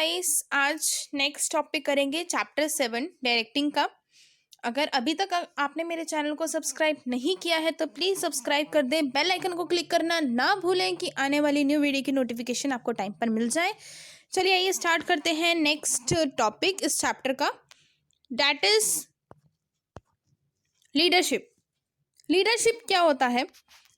Guys, आज next topic करेंगे chapter 7 directing का। अगर अभी तक आपने मेरे चैनल को सब्सक्राइब नहीं किया है तो प्लीज़ सब्सक्राइब कर दें। बेल आइकन को क्लिक करना ना भूलें कि आने वाली न्यू वीडियो की नोटिफिकेशन आपको टाइम पर मिल जाए। चलिए आइए स्टार्ट करते हैं नेक्स्ट टॉपिक इस चैप्टर का, दैट इज लीडरशिप। लीडरशिप क्या होता है?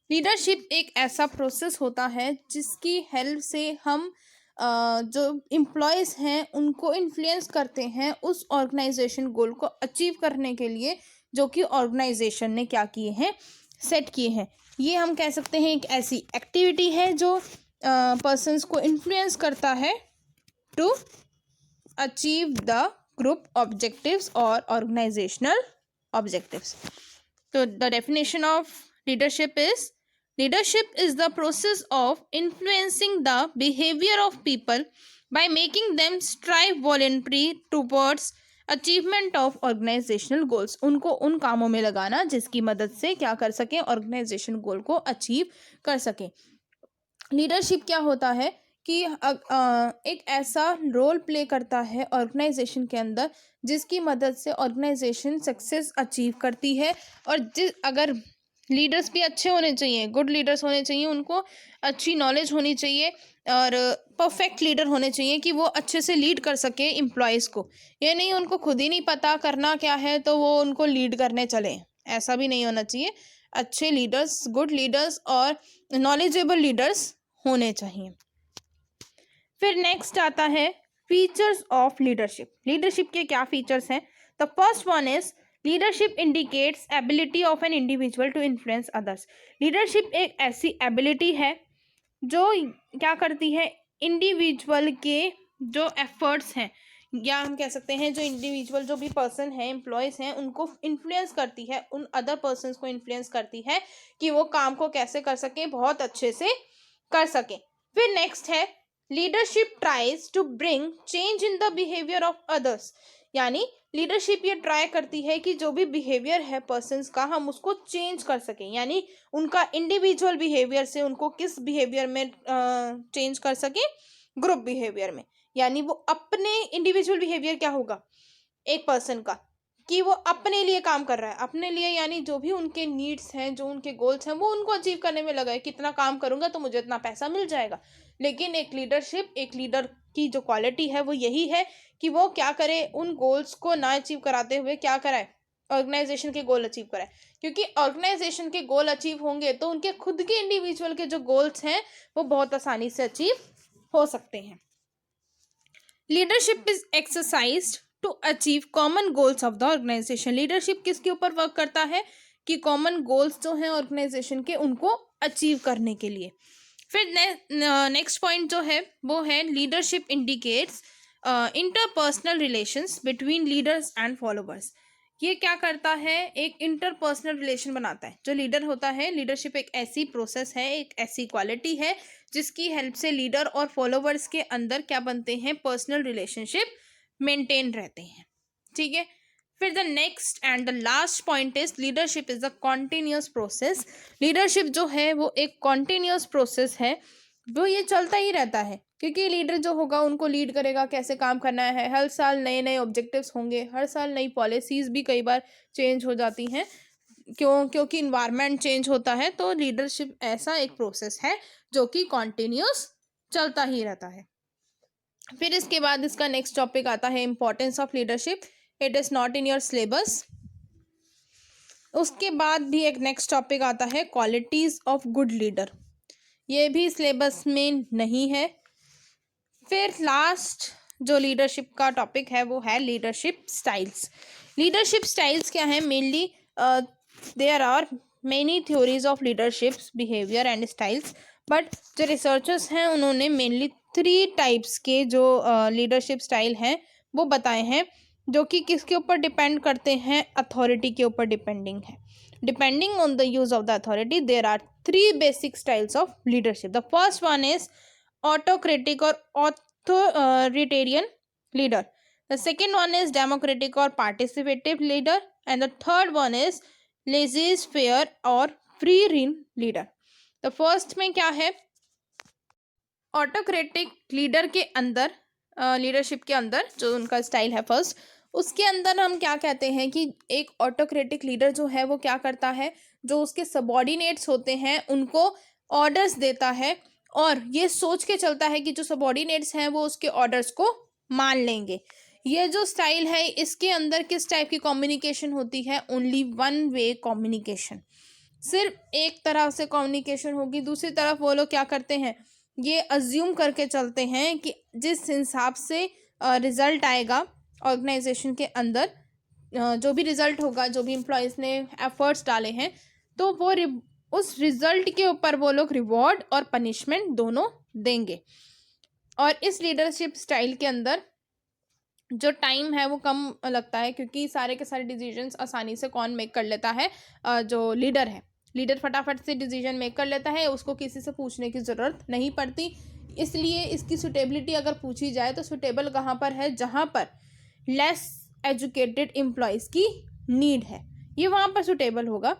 लीडरशिप एक ऐसा प्रोसेस होता है जिसकी हेल्प से हम जो एम्प्लॉयज़ हैं उनको इन्फ्लुएंस करते हैं उस ऑर्गेनाइजेशन गोल को अचीव करने के लिए, जो कि ऑर्गेनाइजेशन ने क्या किए हैं, सेट किए हैं। ये हम कह सकते हैं एक ऐसी एक्टिविटी है जो पर्सन्स को इन्फ्लुएंस करता है to achieve the group objectives और organisational objectives. So the definition of leadership is the process of influencing the behavior of people by making them strive voluntarily towards achievement of organizational goals। उनको उन कामों में लगाना जिसकी मदद से क्या कर सकें, ऑर्गेनाइजेशन गोल को अचीव कर सकें। लीडरशिप क्या होता है कि एक ऐसा रोल प्ले करता है ऑर्गेनाइजेशन के अंदर जिसकी मदद से ऑर्गेनाइजेशन सक्सेस अचीव करती है। और अगर लीडर्स भी अच्छे होने चाहिए, गुड लीडर्स होने चाहिए, उनको अच्छी नॉलेज होनी चाहिए और परफेक्ट लीडर होने चाहिए कि वो अच्छे से लीड कर सके एम्प्लॉयज़ को। ये नहीं उनको खुद ही नहीं पता करना क्या है तो वो उनको लीड करने चले, ऐसा भी नहीं होना चाहिए। अच्छे लीडर्स, गुड लीडर्स और नॉलेजेबल लीडर्स होने चाहिए। फिर नेक्स्ट आता है फीचर्स ऑफ लीडरशिप। लीडरशिप के क्या फीचर्स हैं? The first one is leadership indicates ability of an individual to influence others. Leadership एक ऐसी एबिलिटी है जो क्या करती है, इंडिविजुअल के जो एफर्ट्स हैं, या हम कह सकते हैं जो इंडिविजुअल जो भी पर्सन है, एम्प्लॉयज़ हैं, उनको इन्फ्लुएंस करती है, उन अदर पर्सन्स को इन्फ्लुएंस करती है कि वो काम को कैसे कर सकें, बहुत अच्छे से कर सकें। फिर नेक्स्ट है leadership tries to bring change in the behaviour of others. यानी लीडरशिप ये ट्राई करती है कि जो भी बिहेवियर है पर्सन्स का, हम उसको चेंज कर सकें। यानी उनका इंडिविजुअल बिहेवियर से उनको किस बिहेवियर में चेंज कर सकें, ग्रुप बिहेवियर में। यानी वो अपने इंडिविजुअल बिहेवियर क्या होगा एक पर्सन का, कि वो अपने लिए काम कर रहा है, अपने लिए, यानी जो भी उनके नीड्स हैं, जो उनके गोल्स हैं, वो उनको अचीव करने में लगा है। कितना काम करूंगा तो मुझे इतना पैसा मिल जाएगा। लेकिन एक लीडर की जो क्वालिटी है वो यही है कि वो क्या करे, उन गोल्स को ना अचीव कराते हुए क्या कराए, ऑर्गेनाइजेशन के गोल अचीव कराए। क्योंकि ऑर्गेनाइजेशन के गोल अचीव होंगे तो उनके खुद के इंडिविजुअल के जो गोल्स हैं वो बहुत आसानी से अचीव हो सकते हैं। Leadership is exercised to achieve common goals of the organisation. Leadership किसके ऊपर वर्क करता है कि कॉमन गोल्स जो हैं ऑर्गेनाइजेशन के, उनको अचीव करने के लिए। फिर नेक्स्ट पॉइंट जो है वो है leadership indicates interpersonal relations between leaders and followers. ये क्या करता है, एक इंटरपर्सनल रिलेशन बनाता है। जो लीडर होता है, लीडरशिप एक ऐसी प्रोसेस है, एक ऐसी क्वालिटी है जिसकी हेल्प से लीडर और फॉलोवर्स के अंदर क्या बनते हैं, पर्सनल रिलेशनशिप मेंटेन रहते हैं। ठीक है। फिर the next and the last point is leadership is a continuous process. Leadership जो है वो एक कॉन्टिन्यूस प्रोसेस है, वो ये चलता ही रहता है। क्योंकि लीडर जो होगा उनको लीड करेगा कैसे काम करना है, हर साल नए नए ऑब्जेक्टिव्स होंगे, हर साल नई पॉलिसीज़ भी कई बार चेंज हो जाती हैं, क्योंकि इन्वायरमेंट चेंज होता है। तो लीडरशिप ऐसा एक प्रोसेस है जो कि कॉन्टिन्यूस चलता ही रहता है। फिर इसके बाद इसका नेक्स्ट टॉपिक आता है importance of leadership. It is not in your syllabus. उसके बाद भी एक नेक्स्ट टॉपिक आता है क्वालिटीज़ ऑफ गुड लीडर। ये भी सिलेबस में नहीं है। फिर लास्ट जो लीडरशिप का टॉपिक है वो है लीडरशिप स्टाइल्स। लीडरशिप स्टाइल्स क्या है? Mainly there are many theories of leadership behaviour and styles, but जो रिसर्चर्स हैं उन्होंने मेनली 3 टाइप्स के जो लीडरशिप स्टाइल हैं वो बताए हैं, जो कि किसके ऊपर डिपेंड करते हैं, अथॉरिटी के ऊपर डिपेंडिंग है। Depending on the use of the authority there are 3 basic styles of leadership. The first one is autocratic or authoritarian leader. The second one is democratic or participative leader, and the third one is laissez-faire or free rein leader. The first में क्या है, autocratic leader के अंदर leadership के अंदर जो उनका style है फर्स्ट, उसके अंदर हम क्या कहते हैं कि एक ऑटोक्रेटिक लीडर जो है वो क्या करता है, जो उसके सबॉर्डिनेट्स होते हैं उनको ऑर्डर्स देता है और ये सोच के चलता है कि जो सबॉर्डिनेट्स हैं वो उसके ऑर्डर्स को मान लेंगे। ये जो स्टाइल है इसके अंदर किस टाइप की कम्युनिकेशन होती है, ओनली वन वे कम्युनिकेशन, सिर्फ एक तरह से कम्युनिकेशन होगी। दूसरी तरफ वो लोग क्या करते हैं, ये अज्यूम करके चलते हैं कि जिस हिसाब से रिजल्ट आएगा ऑर्गेनाइजेशन के अंदर, जो भी रिजल्ट होगा, जो भी एम्प्लॉयज़ ने एफर्ट्स डाले हैं, तो वो उस रिजल्ट के ऊपर वो लोग रिवॉर्ड और पनिशमेंट दोनों देंगे। और इस लीडरशिप स्टाइल के अंदर जो टाइम है वो कम लगता है, क्योंकि सारे के सारे डिसीजंस आसानी से कौन मेक कर लेता है, जो लीडर है, लीडर फटाफट से डिसीजन मेक कर लेता है, उसको किसी से पूछने की ज़रूरत नहीं पड़ती। इसलिए इसकी सुटेबिलिटी अगर पूछी जाए तो सुटेबल कहाँ पर है, जहाँ पर लेस एजुकेटेड एम्प्लॉयज़ की नीड है, ये वहाँ पर सुटेबल होगा।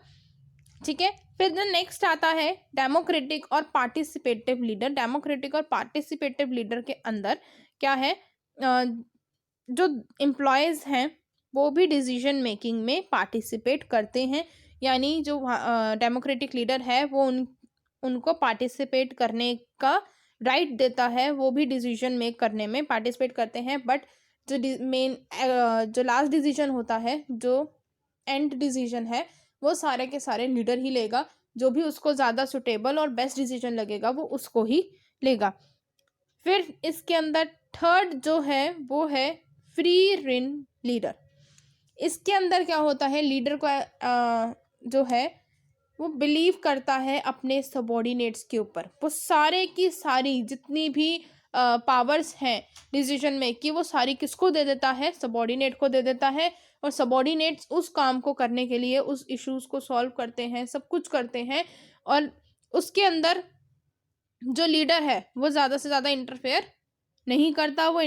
ठीक है, फिर नेक्स्ट आता है डेमोक्रेटिक और पार्टिसिपेटिव लीडर। डेमोक्रेटिक और पार्टिसिपेटिव लीडर के अंदर क्या है, जो एम्प्लॉयज़ हैं वो भी डिसीजन मेकिंग में पार्टिसिपेट करते हैं, यानी जो डेमोक्रेटिक लीडर है वो उनको पार्टिसिपेट करने का राइट देता है, वो भी डिसीजन मेक करने में पार्टिसिपेट करते हैं। बट जो मेन जो लास्ट डिसीजन होता है, जो एंड डिसीजन है, वो सारे के सारे लीडर ही लेगा। जो भी उसको ज़्यादा सुटेबल और बेस्ट डिसीजन लगेगा वो उसको ही लेगा। फिर इसके अंदर थर्ड जो है वो है फ्री रिन लीडर। इसके अंदर क्या होता है, लीडर का जो है वो बिलीव करता है अपने सबॉर्डिनेट्स के ऊपर, वो सारे की सारी जितनी भी पावर्स हैं डिसीजन में की, वो सारी किसको दे देता है, सबॉर्डिनेट को दे देता है। और सबॉर्डिनेट्स उस काम को करने के लिए उस इश्यूज को सॉल्व करते हैं, सब कुछ करते हैं। और उसके अंदर जो लीडर है वो ज़्यादा से ज़्यादा इंटरफेयर नहीं करता, वो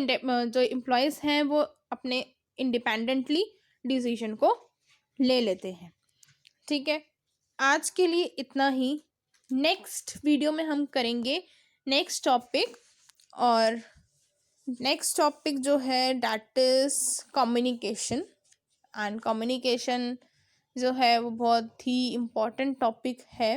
जो एम्प्लॉयज़ हैं वो अपने इंडिपेंडेंटली डिसीजन को ले लेते हैं। ठीक है, आज के लिए इतना ही। नेक्स्ट वीडियो में हम करेंगे नेक्स्ट टॉपिक, और नेक्स्ट टॉपिक जो है that is communication. And communication जो है वो बहुत ही इम्पोर्टेंट टॉपिक है,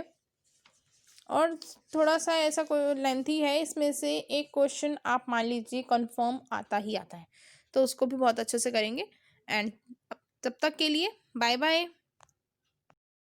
और थोड़ा सा ऐसा कोई लेंथी है, इसमें से एक क्वेश्चन आप मान लीजिए कंफर्म आता ही आता है, तो उसको भी बहुत अच्छे से करेंगे। एंड तब तक के लिए बाय बाय।